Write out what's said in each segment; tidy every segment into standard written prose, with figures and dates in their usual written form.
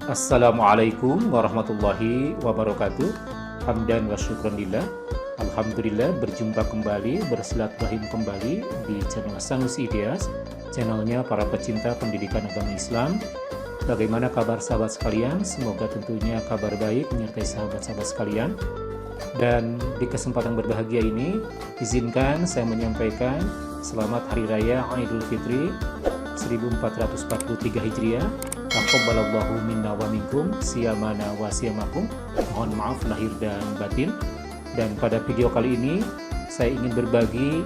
Assalamualaikum warahmatullahi wabarakatuh. Hamdan wa syukran lillah. Alhamdulillah berjumpa kembali, bersilaturahim kembali di channel Sanus Ideas, channelnya para pecinta pendidikan agama Islam. Bagaimana kabar sahabat sekalian? Semoga tentunya kabar baik menyertai sahabat-sahabat sekalian. Dan di kesempatan berbahagia ini, izinkan saya menyampaikan selamat Hari Raya Idul Fitri 1443 Hijriah. Taqabbalallahu minna wa minkum, siyamana wa siyamakum. Mohon maaf lahir dan batin. Dan pada video kali ini saya ingin berbagi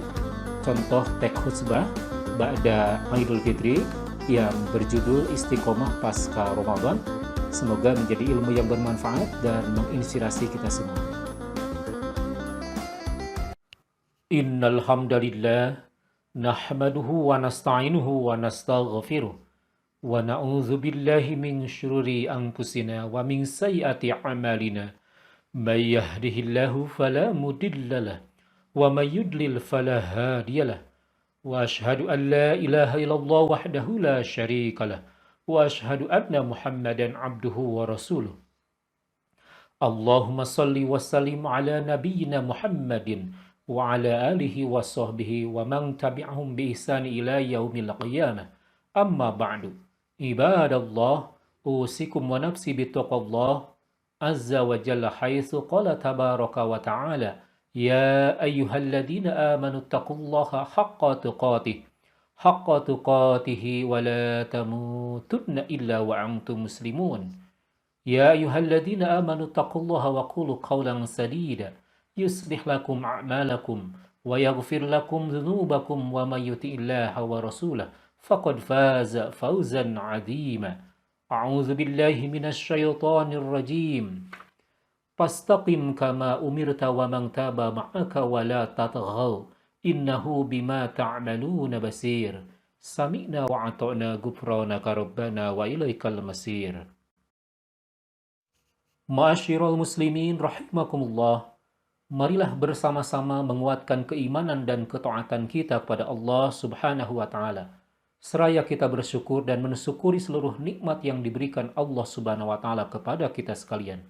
contoh teks khutbah ba'da Idul Fitri yang berjudul Istiqomah Pasca Ramadan. Semoga menjadi ilmu yang bermanfaat dan menginspirasi kita semua. Innal hamdalillah nahmaduhu wa nasta'inuhu wa nastaghfiruh wa na'udzu billahi min syururi anfusina wa min sayyiati a'malina. May yahdihillahu fala mudhillalah wa may yudlil fala hadiyalah. Wa asyhadu an la ilaha illallah wahdahu la syarikalah wa asyhadu anna Muhammadan abduhu wa rasuluh. Allahumma salli wa sallim ala nabiyyina Muhammadin wa ala alihi wa sahbihi wa man tabi'ahum bi ihsani ila yaumil qiyamah. Amma ba'du. Ibadallah, usikum wa nafsi bitaqallah azza wa jalla haitsu qala tabaraka wa ta'ala ya ayyuhalladzina amanu taqullaha haqqa tuqatih wa la tamutunna illa wa antum muslimun. Ya ayyuhalladzina amanu taqullaha wa qulu qawlan sadida yuslih lakum a'malakum wa yaghfir lakum dhunubakum wa may yuti'illaha wa rasulahu faqad faza fawzan 'azima. A'udzu billahi minasy syaithanir rajim. Fastaqim kama umirta wa man taba ma'aka wa la tatghaw innahu bima ta'maluna basir. Sami'na wa ata'na ghufranaka rabbana wa ilaikal masir. Ma'asyiral muslimin rahimakumullah. Marilah bersama-sama menguatkan keimanan dan ketaatan kita kepada Allah Subhanahu wa taala. Seraya kita bersyukur dan mensyukuri seluruh nikmat yang diberikan Allah Subhanahu wa taala kepada kita sekalian.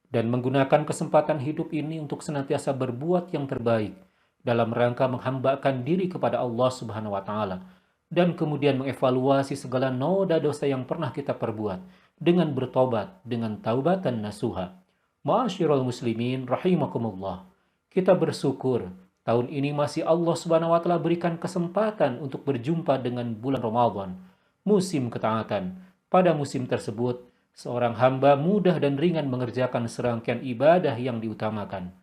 Dan menggunakan kesempatan hidup ini untuk senantiasa berbuat yang terbaik dalam rangka menghambakan diri kepada Allah Subhanahu wa taala dan kemudian mengevaluasi segala noda dosa yang pernah kita perbuat dengan bertobat dengan taubatan nasuha. Ma'asyiral muslimin rahimakumullah. Kita bersyukur tahun ini masih Allah Subhanahu wa taala berikan kesempatan untuk berjumpa dengan bulan Ramadan, musim ketaatan. Pada musim tersebut, seorang hamba mudah dan ringan mengerjakan serangkaian ibadah yang diutamakan,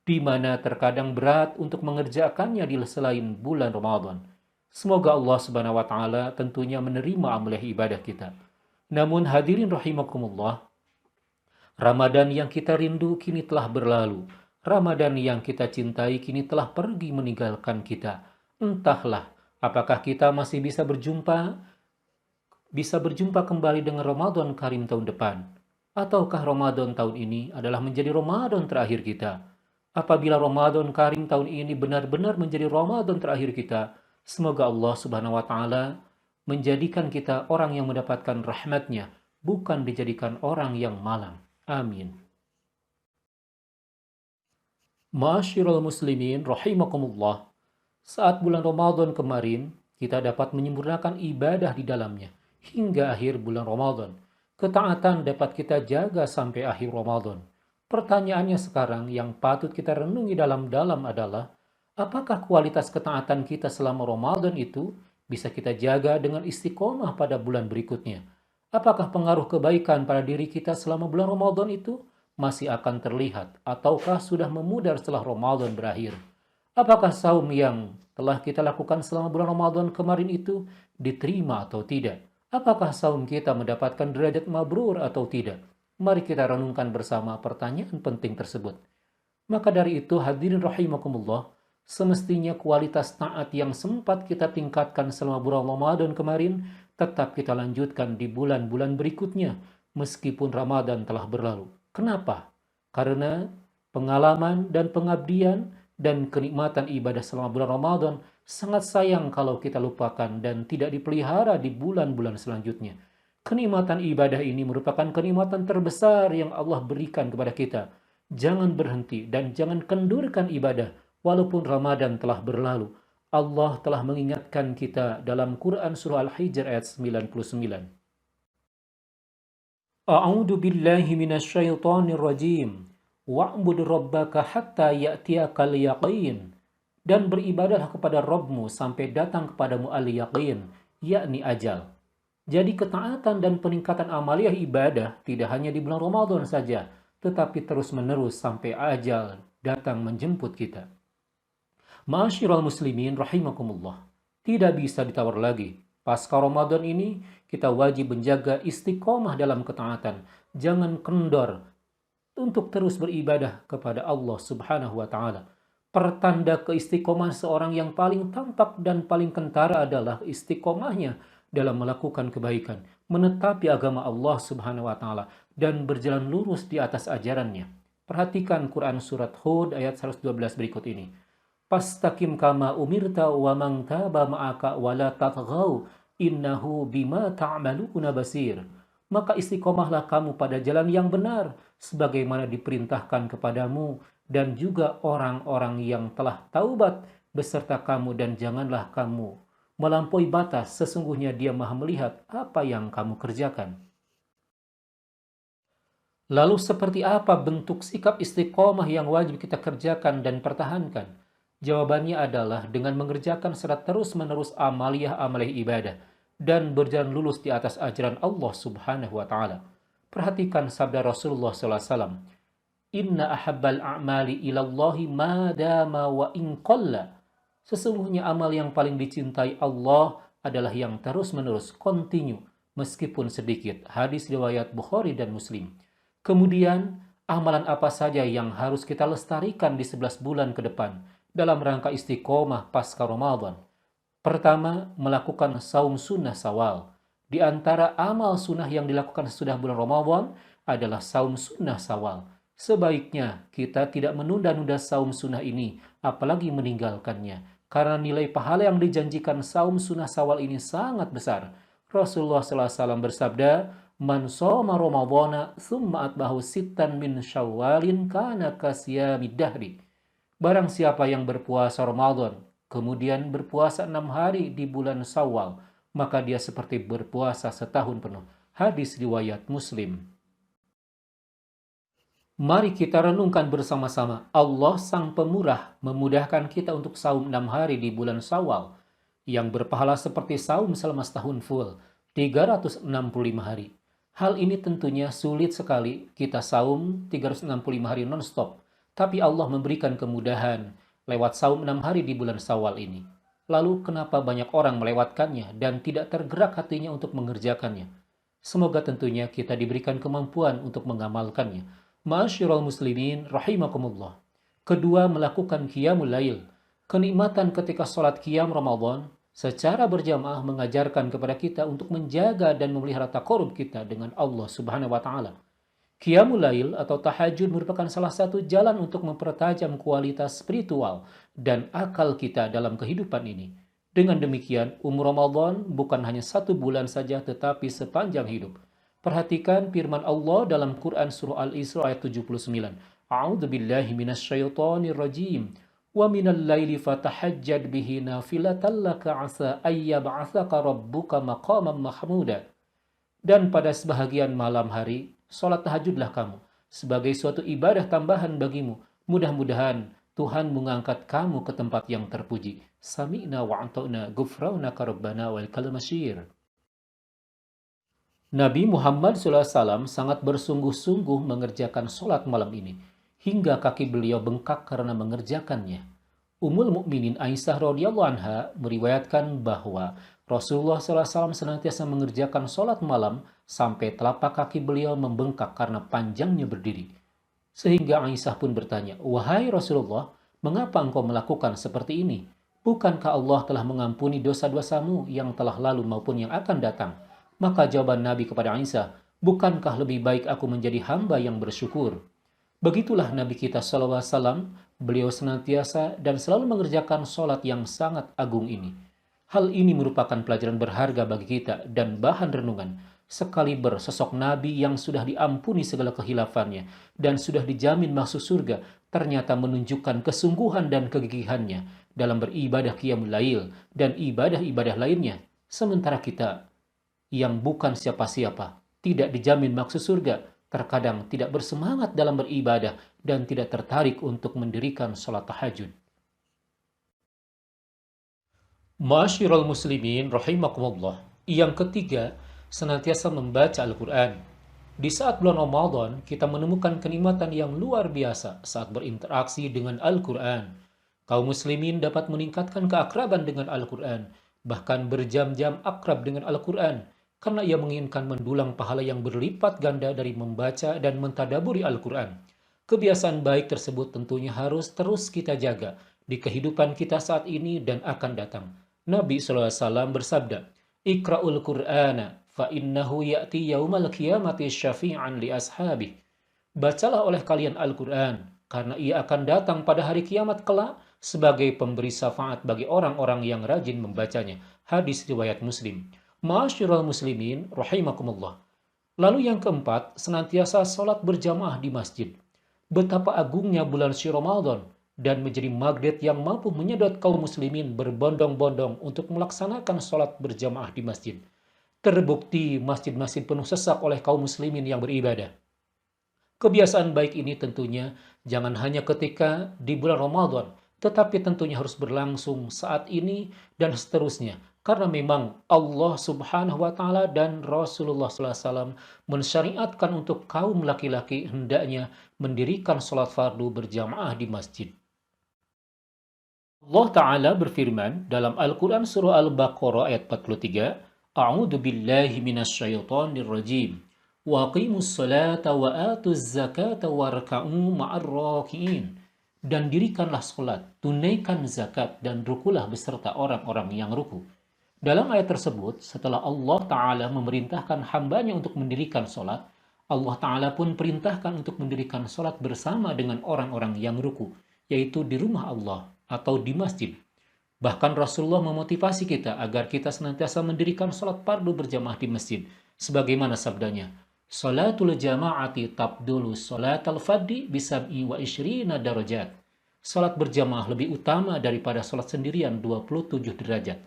di mana terkadang berat untuk mengerjakannya di selain bulan Ramadan. Semoga Allah Subhanahu wa taala tentunya menerima amal ibadah kita. Namun hadirin rahimakumullah, Ramadan yang kita rindu kini telah berlalu. Ramadan yang kita cintai kini telah pergi meninggalkan kita. Entahlah, apakah kita masih bisa berjumpa kembali dengan Ramadan Karim tahun depan? Ataukah Ramadan tahun ini adalah menjadi Ramadan terakhir kita? Apabila Ramadan Karim tahun ini benar-benar menjadi Ramadan terakhir kita, semoga Allah Subhanahu wa taala menjadikan kita orang yang mendapatkan rahmat-Nya, bukan dijadikan orang yang malang. Amin. Ma'asyiral muslimin rahimakumullah. Saat bulan Ramadan kemarin, kita dapat menyempurnakan ibadah di dalamnya hingga akhir bulan Ramadan. Ketaatan dapat kita jaga sampai akhir Ramadan. Pertanyaannya sekarang yang patut kita renungi dalam-dalam adalah, apakah kualitas ketaatan kita selama Ramadan itu bisa kita jaga dengan istiqomah pada bulan berikutnya? Apakah pengaruh kebaikan pada diri kita selama bulan Ramadan itu masih akan terlihat ataukah sudah memudar setelah Ramadan berakhir? Apakah saum yang telah kita lakukan selama bulan Ramadan kemarin itu diterima atau tidak? Apakah saum kita mendapatkan derajat mabrur atau tidak? Mari kita renungkan bersama pertanyaan penting tersebut. Maka dari itu hadirin rahimakumullah, semestinya kualitas taat yang sempat kita tingkatkan selama bulan Ramadan kemarin tetap kita lanjutkan di bulan-bulan berikutnya meskipun Ramadan telah berlalu. Kenapa? Karena pengalaman dan pengabdian dan kenikmatan ibadah selama bulan Ramadan sangat sayang kalau kita lupakan dan tidak dipelihara di bulan-bulan selanjutnya. Kenikmatan ibadah ini merupakan kenikmatan terbesar yang Allah berikan kepada kita. Jangan berhenti dan jangan kendurkan ibadah walaupun Ramadan telah berlalu. Allah telah mengingatkan kita dalam Quran surah Al-Hijr ayat 99. A'udzu billahi minasyaitonir rajim. Wa'bud rabbaka hatta ya'tiyakal yaqin. Dan beribadahlah kepada Rabbmu sampai datang kepadamu al-yaqin, yakni ajal. Jadi ketaatan dan peningkatan amaliyah ibadah tidak hanya di bulan Ramadan saja, tetapi terus-menerus sampai ajal datang menjemput kita. Ma'asyiral muslimin rahimakumullah. Tidak bisa ditawar lagi. Pasca Ramadan ini, kita wajib menjaga istiqomah dalam ketaatan. Jangan kendor untuk terus beribadah kepada Allah Subhanahu wa Ta'ala. Pertanda keistiqomahan seorang yang paling tampak dan paling kentara adalah istiqomahnya dalam melakukan kebaikan, menetapi agama Allah Subhanahu wa Ta'ala, dan berjalan lurus di atas ajarannya. Perhatikan Quran Surat Hud ayat 112 berikut ini. Fastaqim kama umirta wa man taba ma'aka wa la tatghaw innahu bima ta'maluna basir. Maka istiqomahlah kamu pada jalan yang benar sebagaimana diperintahkan kepadamu, dan juga orang-orang yang telah taubat beserta kamu, dan janganlah kamu melampaui batas, sesungguhnya Dia Maha melihat apa yang kamu kerjakan. Lalu seperti apa bentuk sikap istiqomah yang wajib kita kerjakan dan pertahankan? Jawabannya adalah dengan mengerjakan secara terus-menerus amaliyah-amaliyah ibadah dan berjalan lurus di atas ajaran Allah Subhanahu wa Ta'ala. Perhatikan sabda Rasulullah SAW. Inna ahabbal a'mali ilallahi ma dama wa in qalla. Sesungguhnya amal yang paling dicintai Allah adalah yang terus-menerus, continue, meskipun sedikit. Hadis riwayat Bukhari dan Muslim. Kemudian, amalan apa saja yang harus kita lestarikan di 11 bulan ke depan dalam rangka istiqomah pasca Ramadan? Pertama, melakukan saum sunnah Syawal. Di antara amal sunnah yang dilakukan sesudah bulan Ramadan adalah saum sunnah Syawal. Sebaiknya kita tidak menunda-nunda saum sunnah ini, apalagi meninggalkannya, karena nilai pahala yang dijanjikan saum sunnah Syawal ini sangat besar. Rasulullah SAW bersabda, "Man shoma Ramadhana tsumma atbahu sittan min Syawalin kana kasiyamid dahri." Barang siapa yang berpuasa Ramadan, kemudian berpuasa 6 hari di bulan Syawal, maka dia seperti berpuasa setahun penuh. Hadis riwayat Muslim. Mari kita renungkan bersama-sama. Allah Sang Pemurah memudahkan kita untuk saum 6 hari di bulan Syawal, yang berpahala seperti saum selama setahun full, 365 hari. Hal ini tentunya sulit sekali kita saum 365 hari non-stop, tapi Allah memberikan kemudahan lewat saum 6 hari di bulan Syawal ini. Lalu kenapa banyak orang melewatkannya dan tidak tergerak hatinya untuk mengerjakannya? Semoga tentunya kita diberikan kemampuan untuk mengamalkannya. Ma'asyiral muslimin rahimakumullah. Kedua, melakukan qiyamul lail. Kenikmatan ketika sholat qiyam Ramadan secara berjamaah mengajarkan kepada kita untuk menjaga dan memelihara taqarrub kita dengan Allah Subhanahu wa Ta'ala. Qiyamul lail atau tahajud merupakan salah satu jalan untuk mempertajam kualitas spiritual dan akal kita dalam kehidupan ini. Dengan demikian, Ramadan bukan hanya 1 bulan saja, tetapi sepanjang hidup. Perhatikan firman Allah dalam Quran surah Al-Isra ayat 79. A'udzu billahi minasyaitonir rajim. Wa minal laili fatahajjad bihi nafilatan laka 'asa ayyab'atsaka rabbuka maqaman mahmuda. Dan pada sebahagian malam hari, salat tahajudlah kamu sebagai suatu ibadah tambahan bagimu. Mudah-mudahan Tuhan mengangkat kamu ke tempat yang terpuji. Sami'na wa ata'na ghufranaka rabbana wal kalmasyir. Nabi Muhammad SAW sangat bersungguh-sungguh mengerjakan sholat malam ini, hingga kaki beliau bengkak karena mengerjakannya. Ummul Mukminin Aisyah radhiyallahu anha meriwayatkan bahwa Rasulullah SAW senantiasa mengerjakan sholat malam sampai telapak kaki beliau membengkak karena panjangnya berdiri. Sehingga Aisyah pun bertanya, "Wahai Rasulullah, mengapa engkau melakukan seperti ini? Bukankah Allah telah mengampuni dosa-dosamu yang telah lalu maupun yang akan datang?" Maka jawaban Nabi kepada Aisyah, "Bukankah lebih baik aku menjadi hamba yang bersyukur?" Begitulah Nabi kita SAW, beliau senantiasa dan selalu mengerjakan sholat yang sangat agung ini. Hal ini merupakan pelajaran berharga bagi kita dan bahan renungan. sekaliber sosok nabi yang sudah diampuni segala kehilafannya dan sudah dijamin masuk surga, ternyata menunjukkan kesungguhan dan kegigihannya dalam beribadah qiyamul lail dan ibadah-ibadah lainnya. Sementara kita yang bukan siapa-siapa, tidak dijamin masuk surga, terkadang tidak bersemangat dalam beribadah dan tidak tertarik untuk mendirikan sholat tahajud. Ma'asyiral muslimin rahimakumullah. Yang ketiga, senantiasa membaca Al-Quran. Di saat bulan Ramadan, kita menemukan kenikmatan yang luar biasa saat berinteraksi dengan Al-Quran. Kaum muslimin dapat meningkatkan keakraban dengan Al-Quran, bahkan berjam-jam akrab dengan Al-Quran, karena ia menginginkan mendulang pahala yang berlipat ganda dari membaca dan mentadaburi Al-Quran. Kebiasaan baik tersebut tentunya harus terus kita jaga di kehidupan kita saat ini dan akan datang. Nabi SAW bersabda, "Iqra'ul Qur'ana fa innahu ya'ti yaumal qiyamati syafi'an li ashabih." Bacalah oleh kalian Al-Quran, karena ia akan datang pada hari kiamat kelak sebagai pemberi syafaat bagi orang-orang yang rajin membacanya. Hadis riwayat Muslim. Ma'asyiral muslimin rahimakumullah. Lalu yang keempat, senantiasa sholat berjamaah di masjid. Betapa agungnya bulan suci Ramadan dan menjadi magnet yang mampu menyedot kaum muslimin berbondong-bondong untuk melaksanakan sholat berjamaah di masjid. Terbukti masjid-masjid penuh sesak oleh kaum muslimin yang beribadah. Kebiasaan baik ini tentunya jangan hanya ketika di bulan Ramadan, tetapi tentunya harus berlangsung saat ini dan seterusnya. Karena memang Allah Subhanahu wa Ta'ala dan Rasulullah SAW mensyariatkan untuk kaum laki-laki hendaknya mendirikan sholat fardu berjamaah di masjid. Allah Ta'ala berfirman dalam Al-Quran Surah Al-Baqarah ayat 43, A'udhu billahi minasyaitonir rajim. Wa aqimus salata wa atuz zakata warka'u ma'ar raki'in. Dan dirikanlah sholat, tunaikan zakat, dan rukulah beserta orang-orang yang ruku. Dalam ayat tersebut, setelah Allah Ta'ala memerintahkan hambanya untuk mendirikan sholat, Allah Ta'ala pun perintahkan untuk mendirikan sholat bersama dengan orang-orang yang ruku, yaitu di rumah Allah atau di masjid. Bahkan Rasulullah memotivasi kita agar kita senantiasa mendirikan sholat fardu berjamaah di masjid. Sebagaimana sabdanya, Salatul jama'ati tabdulu salatal fadhi bisab'i wa ishrina darajat. Salat berjamaah lebih utama daripada salat sendirian 27 derajat.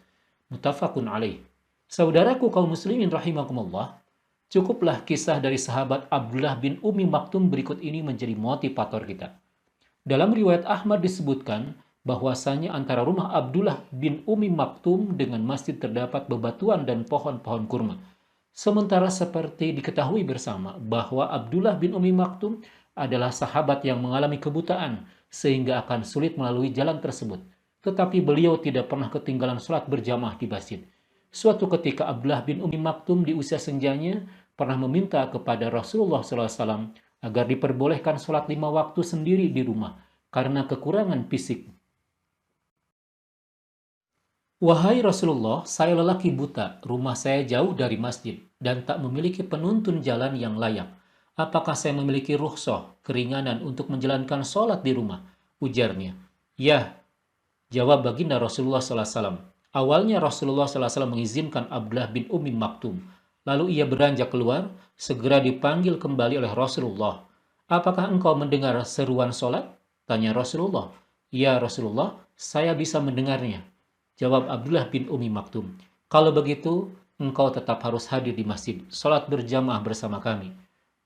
Muttafaqun alaih. Saudaraku kaum muslimin rahimakumullah, cukuplah kisah dari sahabat Abdullah bin Ummi Maktum berikut ini menjadi motivator kita. Dalam riwayat Ahmad disebutkan bahwasanya antara rumah Abdullah bin Ummi Maktum dengan masjid terdapat bebatuan dan pohon-pohon kurma. Sementara seperti diketahui bersama bahwa Abdullah bin Ummi Maktum adalah sahabat yang mengalami kebutaan sehingga akan sulit melalui jalan tersebut. Tetapi beliau tidak pernah ketinggalan sholat berjamaah di masjid. Suatu ketika Abdullah bin Ummi Maktum di usia senjanya pernah meminta kepada Rasulullah SAW agar diperbolehkan sholat 5 waktu sendiri di rumah karena kekurangan fisik. Wahai Rasulullah, saya lelaki buta, rumah saya jauh dari masjid, dan tak memiliki penuntun jalan yang layak. Apakah saya memiliki rukhsah, keringanan untuk menjalankan sholat di rumah? Ujarnya. Ya, jawab baginda Rasulullah SAW. Awalnya Rasulullah SAW mengizinkan Abdullah bin Ummi Maktum. Lalu ia beranjak keluar, segera dipanggil kembali oleh Rasulullah. Apakah engkau mendengar seruan sholat? Tanya Rasulullah. Ya Rasulullah, saya bisa mendengarnya. Jawab Abdullah bin Ummi Maktum, kalau begitu, engkau tetap harus hadir di masjid, sholat berjamaah bersama kami.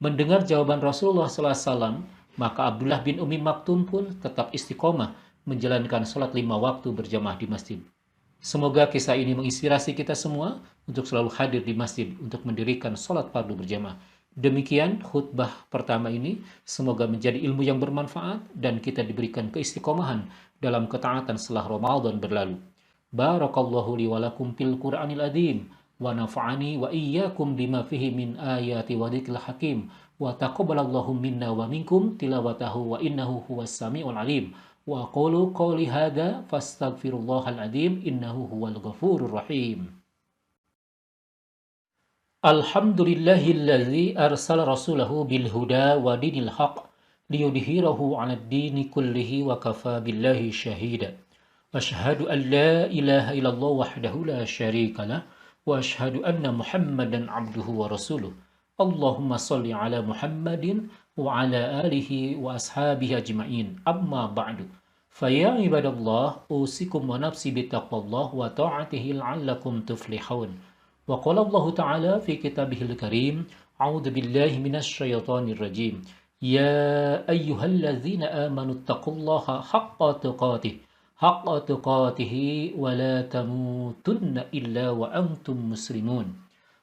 Mendengar jawaban Rasulullah SAW, maka Abdullah bin Ummi Maktum pun tetap istiqomah menjalankan sholat 5 waktu berjamaah di masjid. Semoga kisah ini menginspirasi kita semua untuk selalu hadir di masjid untuk mendirikan sholat fardu berjamaah. Demikian khutbah pertama ini, semoga menjadi ilmu yang bermanfaat dan kita diberikan keistiqomahan dalam ketaatan setelah Ramadan berlalu. Barakallahu li wa lakum fil Qur'anil azim wa nafa'ani wa iyyakum bima fihi min ayati wa dzikril hakim wa taqabbalallahu minna wa minkum tilawatahu wa innahu huwas samiul alim wa qulu qawli hadza fastaghfirullahal azim innahu huwal ghafurur rahim. Alhamdulillahilladzi arsala rasulahu bil huda wa dinil haqq liyudhhirahu 'alad dini kullihi wa kafa billahi syahida. Asyhadu an la ilaha illallah wahdahu la syarika lah wa asyhadu anna Muhammadan abduhu wa rasuluh. Allahumma salli ala Muhammadin wa ala alihi wa ashabihi ajma'in. Amma ba'du. Faya ibadallah, usikum wa nafsi bitaqwallah wa ta'atihi la'allakum tuflihun. Wa qala Allah Ta'ala fi kitabihil karim, a'udzu billahi minasy syaithanir rajim. Ya ayyuhalladzina amanu taqullaha haqqa tuqatih wa la tamutunna illa wa antum muslimun.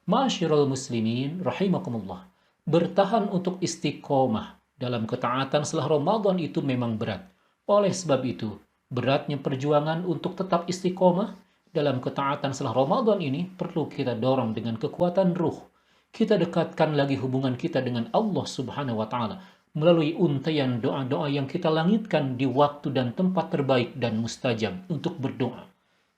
Ma'asyiral muslimin rahimakumullah. Bertahan untuk istiqomah dalam ketaatan setelah Ramadan itu memang berat. Oleh sebab itu, beratnya perjuangan untuk tetap istiqomah dalam ketaatan setelah Ramadan ini perlu kita dorong dengan kekuatan ruh. Kita dekatkan lagi hubungan kita dengan Allah Subhanahu wa Ta'ala melalui untaian doa-doa yang kita langitkan di waktu dan tempat terbaik dan mustajab untuk berdoa.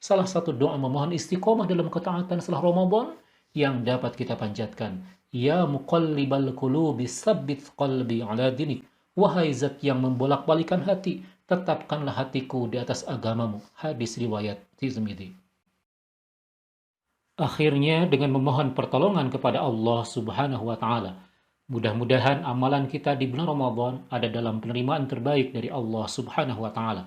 Salah satu doa memohon istiqomah dalam ketaatan setelah Ramadan yang dapat kita panjatkan. Ya muqallibal qulubi tsabbit qalbi ala dinik. Wahai zat yang membolak-balikan hati, tetapkanlah hatiku di atas agamamu. Hadis riwayat Tirmidzi. Akhirnya dengan memohon pertolongan kepada Allah Subhanahu wa Ta'ala, mudah-mudahan amalan kita di bulan Ramadan ada dalam penerimaan terbaik dari Allah Subhanahu wa Ta'ala.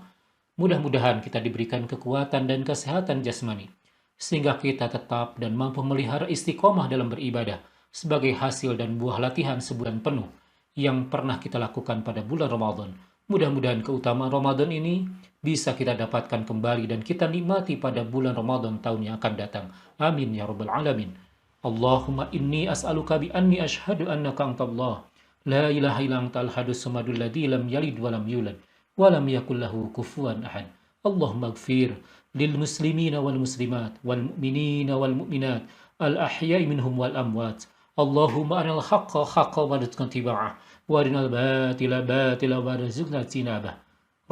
Mudah-mudahan kita diberikan kekuatan dan kesehatan jasmani sehingga kita tetap dan mampu melihara istiqomah dalam beribadah sebagai hasil dan buah latihan sebulan penuh yang pernah kita lakukan pada bulan Ramadan. Mudah-mudahan keutamaan Ramadan ini bisa kita dapatkan kembali dan kita nikmati pada bulan Ramadan tahun yang akan datang. Amin ya rabbal alamin. Allahumma inni as'aluka bi anni ashhadu annaka antallah la ilaha illa antal hadus samadul ladzi lam yalid wa lam yulad wa lam yakul lahu kufuwan ahad. Allahumma ighfir lil muslimina wal muslimat wal mu'minina wal mu'minat al ahya'i minhum wal amwat. Allahumma arinal haqqa haqqan warzuqna ittiba'ah وارنا الباطل باطلا وارزقنا اجتنابه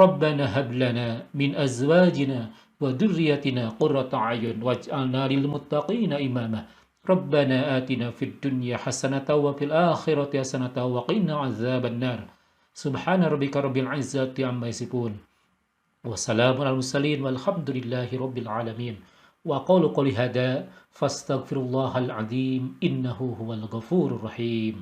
ربنا هب لنا من أزواجنا وذريتنا قرة أعين واجعلنا للمتقين إماما ربنا آتنا في الدنيا حسنة وفي الآخرة حسنة وقنا عذاب النار سبحان ربك رب العزة عما يصفون وسلام على المرسلين والحمد لله رب العالمين وأقول قولي هذا فاستغفر الله العظيم إنه هو الغفور الرحيم.